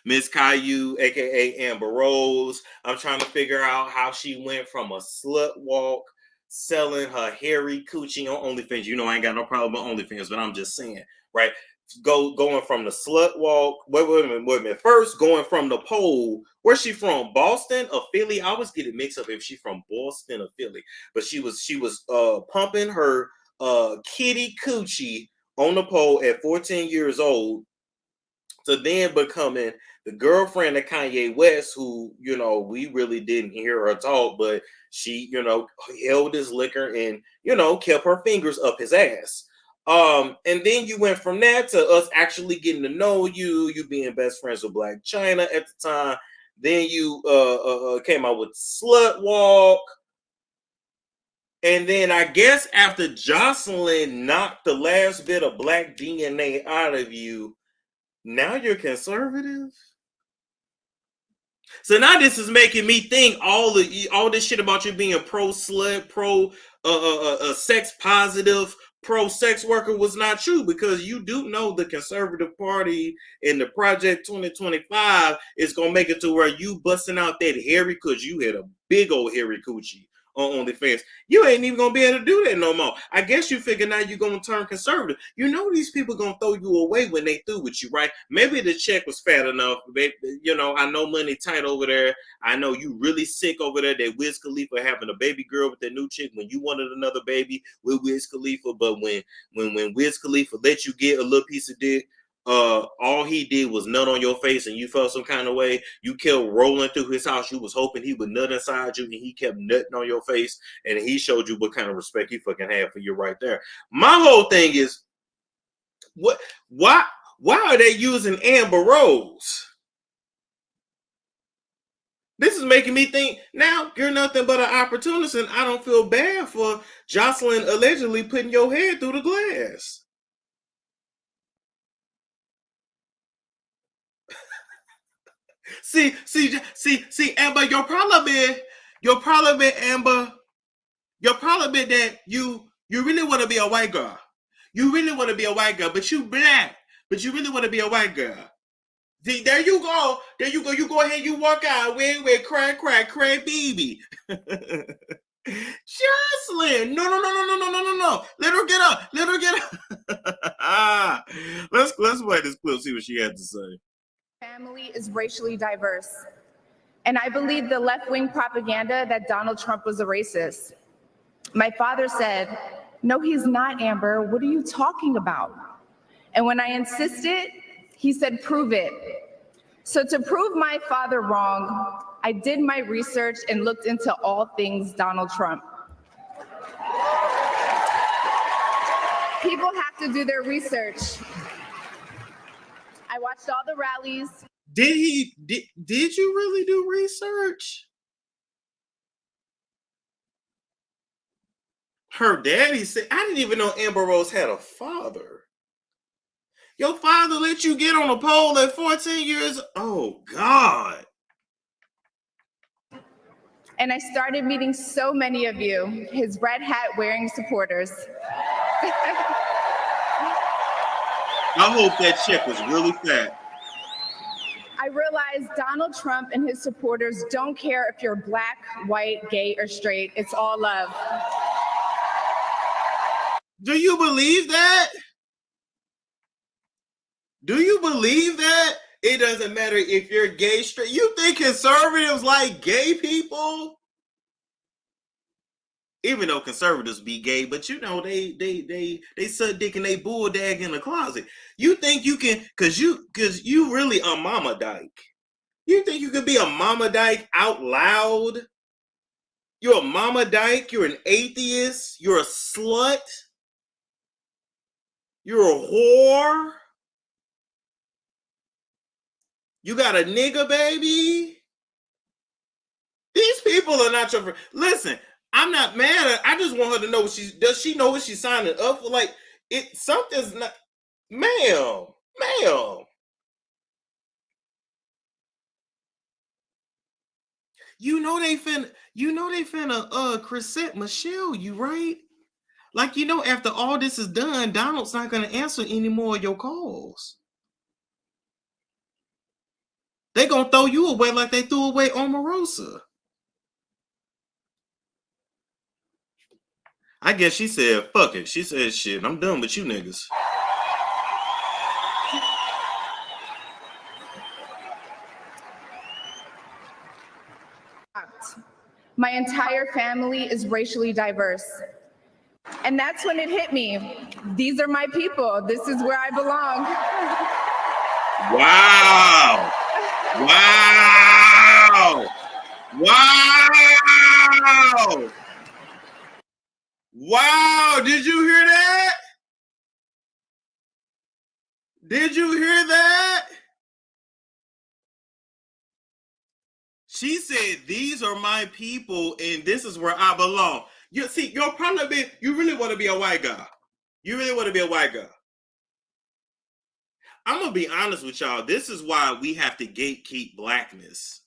Miss Caillou, aka Amber Rose. I'm trying to figure out how she went from a slut walk selling her hairy coochie on OnlyFans. You know, I ain't got no problem with OnlyFans, but I'm just saying, right? Going from the slut walk. Wait a minute. First, going from the pole. Where's she from? Boston or Philly? I always get it mixed up if she's from Boston or Philly. But she was pumping her kitty coochie on the pole at 14 years old, to then becoming the girlfriend of Kanye West, who, you know, we really didn't hear her talk, but she, you know, held his liquor and, you know, kept her fingers up his ass. And then you went from that to us actually getting to know you being best friends with Black China at the time. Then you came out with Slut Walk. And then I guess after Joseline knocked the last bit of black DNA out of you, now you're conservative. So now this is making me think all this shit about you being pro slut, pro sex positive, pro sex worker was not true, because you do know the Conservative Party in the Project 2025 is gonna make it to where you busting out that hairy, because you had a big old hairy coochie on OnlyFans. You ain't even gonna be able to do that no more. I guess you figure now you're gonna turn conservative. You know these people gonna throw you away when they through with you, right? Maybe the check was fat enough. You know, I know money tight over there. I know you really sick over there that Wiz Khalifa having a baby girl with that new chick when you wanted another baby with Wiz Khalifa. But when Wiz Khalifa let you get a little piece of dick, all he did was nut on your face and you felt some kind of way. You kept rolling through his house. You was hoping he would nut inside you, and he kept nutting on your face, and he showed you what kind of respect he fucking had for you right there. My whole thing is, why are they using Amber Rose? This is making me think, now you're nothing but an opportunist, and I don't feel bad for Joseline allegedly putting your head through the glass. See, Amber, your problem is, Amber, your problem is that you really want to be a white girl. You really want to be a white girl, but you black, but you really want to be a white girl. See, there you go. You go ahead, you walk out with crack, baby. Joseline, no. Let her get up. Let's play this clip, see what she had to say. Family is racially diverse. And I believe the left-wing propaganda that Donald Trump was a racist. My father said, "No, he's not, Amber. What are you talking about?" And when I insisted, he said, "Prove it." So to prove my father wrong, I did my research and looked into all things Donald Trump. People have to do their research. I watched all the rallies. Did you really do research? Her daddy said, I didn't even know Amber Rose had a father. Your father let you get on a pole at 14 years? Oh, God. And I started meeting so many of you, his red hat wearing supporters. I hope that check was really fat. I realized Donald Trump and his supporters don't care if you're black, white, gay, or straight. It's all love. Do you believe that? Do you believe that? It doesn't matter if you're gay, straight. You think conservatives like gay people? Even though conservatives be gay, but you know they suck dick and they bull dag in the closet. You think you can, cause you really a mama dyke. You think you could be a mama dyke out loud? You're a mama dyke. You're an atheist. You're a slut. You're a whore. You got a nigga baby. These people are not your friend. Listen, I'm not mad. I just want her to know does she know what she's signing up for? Like, something's not, ma'am. You know they finna Chrisette Michelle, you right? Like, you know, after all this is done, Donald's not gonna answer any more of your calls. They gonna throw you away like they threw away Omarosa. I guess she said, fuck it. She said, shit, I'm done with you niggas. My entire family is racially diverse. And that's when it hit me. These are my people. This is where I belong. Wow. Wow. Wow. Did you hear that? Did you hear that? She said, these are my people and this is where I belong. You see, your problem is you really want to be a white guy. You really want to be a white guy. I'm going to be honest with y'all. This is why we have to gatekeep blackness.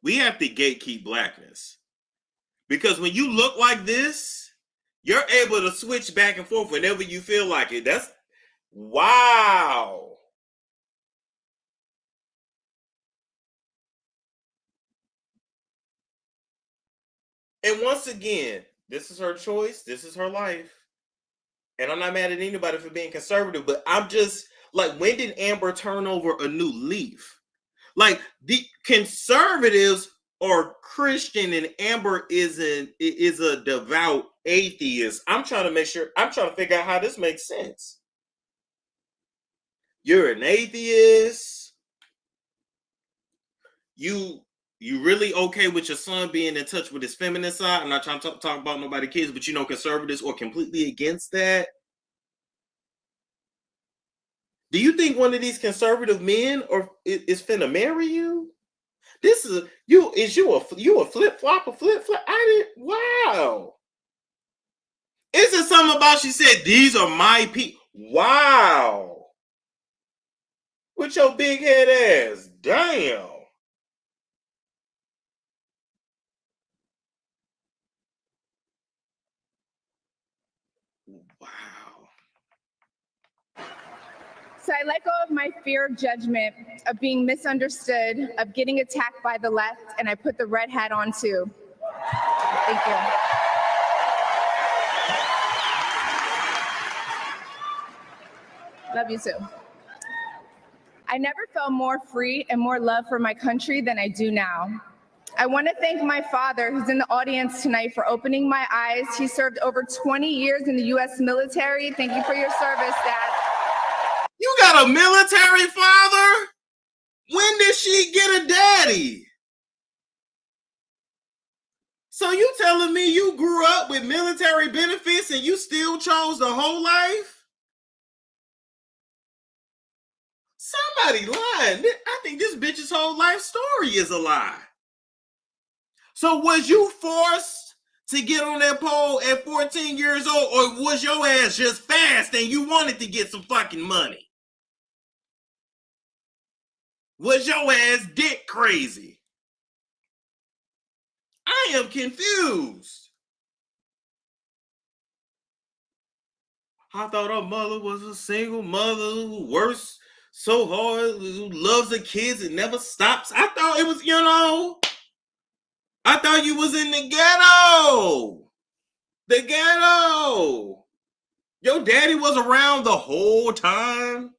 We have to gatekeep blackness. Because when you look like this, you're able to switch back and forth whenever you feel like it. That's wow. And once again, this is her choice. This is her life. And I'm not mad at anybody for being conservative, but I'm just like, when did Amber turn over a new leaf? Like, the conservatives are Christian and Amber is a devout atheist. I'm trying to figure out how this makes sense. You're an atheist. You really okay with your son being in touch with his feminine side? I'm not trying to talk about nobody kids, but conservatives are completely against that. Do you think one of these conservative men is finna marry you? This is you. Is you a flip flop? I didn't. Wow. Is it something about she said these are my people? Wow. With your big head ass. Damn. Wow. So I let go of my fear of judgment, of being misunderstood, of getting attacked by the left, and I put the red hat on too. Thank you. Love you too. I never felt more free and more love for my country than I do now. I want to thank my father, who's in the audience tonight, for opening my eyes. He served over 20 years in the U.S. military. Thank you for your service, Dad. You got a military father? When did she get a daddy? So you telling me you grew up with military benefits and you still chose the whole life? Somebody lying. I think this bitch's whole life story is a lie. So was you forced to get on that pole at 14 years old, or was your ass just fast and you wanted to get some fucking money? Was your ass dick crazy? I am confused. I thought her mother was a single mother who works so hard, who loves the kids and never stops. I thought it was, I thought you was in the ghetto. The ghetto. Your daddy was around the whole time.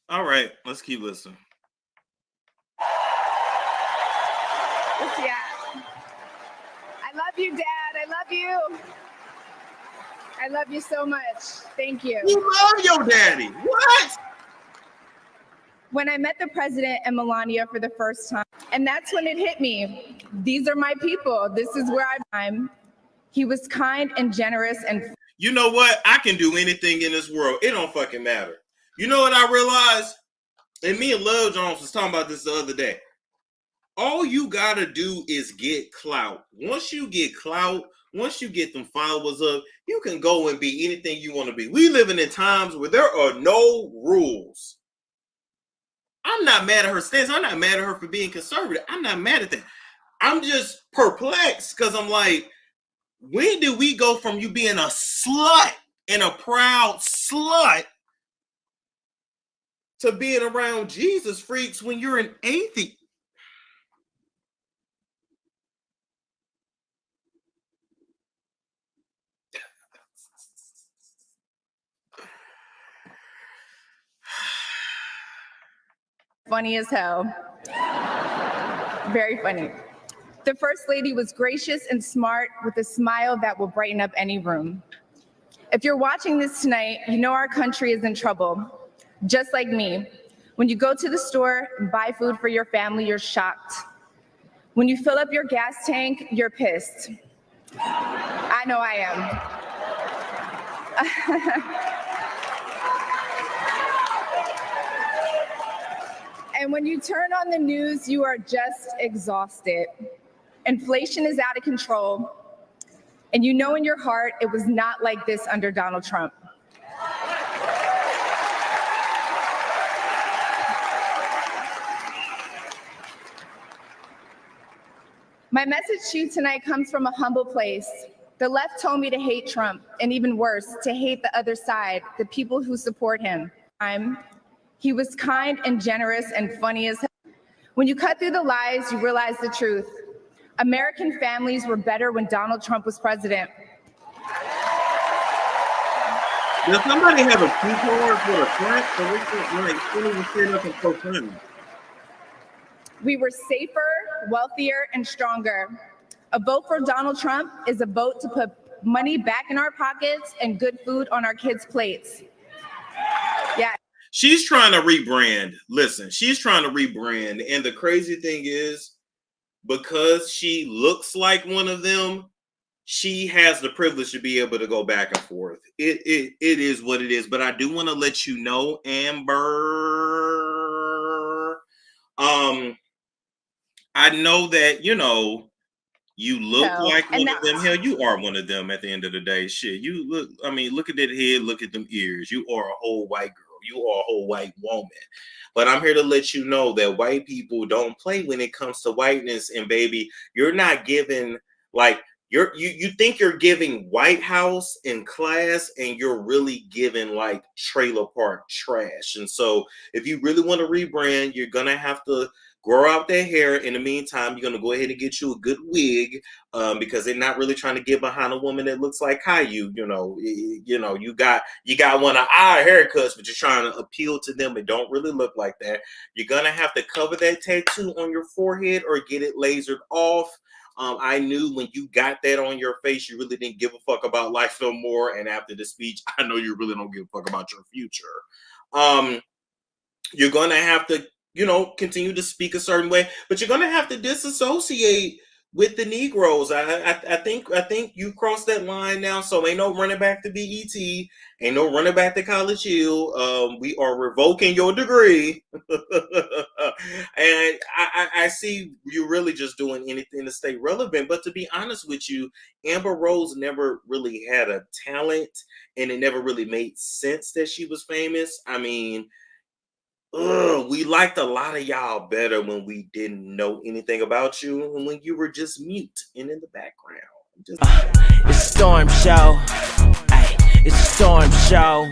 All right, let's keep listening. Yeah. I love you, Dad. I love you. I love you so much. Thank you. You love your daddy. What? When I met the president and Melania for the first time, and that's when it hit me. These are my people. This is where I'm. He was kind and generous and. You know what? I can do anything in this world. It don't fucking matter. You know what I realized? And me and Love Jones was talking about this the other day. All you gotta do is get clout. Once you get clout, once you get them followers up, you can go and be anything you want to be. We living in times where there are no rules. I'm not mad at her stance. I'm not mad at her for being conservative. I'm not mad at that. I'm just perplexed because I'm like, when do we go from you being a slut and a proud slut to being around Jesus freaks when you're an atheist? Funny as hell. Very funny. The First Lady was gracious and smart with a smile that will brighten up any room. If you're watching this tonight, you know our country is in trouble. Just like me. When you go to the store and buy food for your family, you're shocked. When you fill up your gas tank, you're pissed. I know I am. And when you turn on the news, you are just exhausted. Inflation is out of control. And you know in your heart it was not like this under Donald Trump. My message to you tonight comes from a humble place. The left told me to hate Trump, and even worse, to hate the other side, the people who support him. He was kind and generous and funny as hell. When you cut through the lies, you realize the truth. American families were better when Donald Trump was president. Does somebody have a keyboard for a crack? So we can't even stand up and proclaim. We were safer, wealthier, and stronger. A vote for Donald Trump is a vote to put money back in our pockets and good food on our kids' plates. Yeah. She's trying to rebrand. Listen, she's trying to rebrand. And the crazy thing is, because she looks like one of them, she has the privilege to be able to go back and forth. It is what it is. But I do want to let you know, Amber, I know that, you know, you look like one of them. Hell, you are one of them at the end of the day. Shit, you look, I mean, look at that head, look at them ears. You are a whole white girl. You are a whole white woman. But I'm here to let you know that white people don't play when it comes to whiteness. And baby, you're not giving, like, you think you're giving White House in class, and you're really giving like trailer park trash. And so if you really want to rebrand, you're gonna have to grow out that hair. In the meantime, you're gonna go ahead and get you a good wig, because they're not really trying to get behind a woman that looks like Caillou. You know, you got one of our haircuts, but you're trying to appeal to them. It don't really look like that. You're gonna have to cover that tattoo on your forehead or get it lasered off. I knew when you got that on your face, you really didn't give a fuck about life no more. And after the speech, I know you really don't give a fuck about your future. You're going to have to, continue to speak a certain way, but you're going to have to disassociate with the Negroes. I think you crossed that line now. So ain't no running back to BET. Ain't no running back to College Hill. We are revoking your degree. And I see you really just doing anything to stay relevant. But to be honest with you, Amber Rose never really had a talent, and it never really made sense that she was famous. I mean, we liked a lot of y'all better when we didn't know anything about you and when you were just mute and in the background. It's a storm show. Ay, it's a storm show.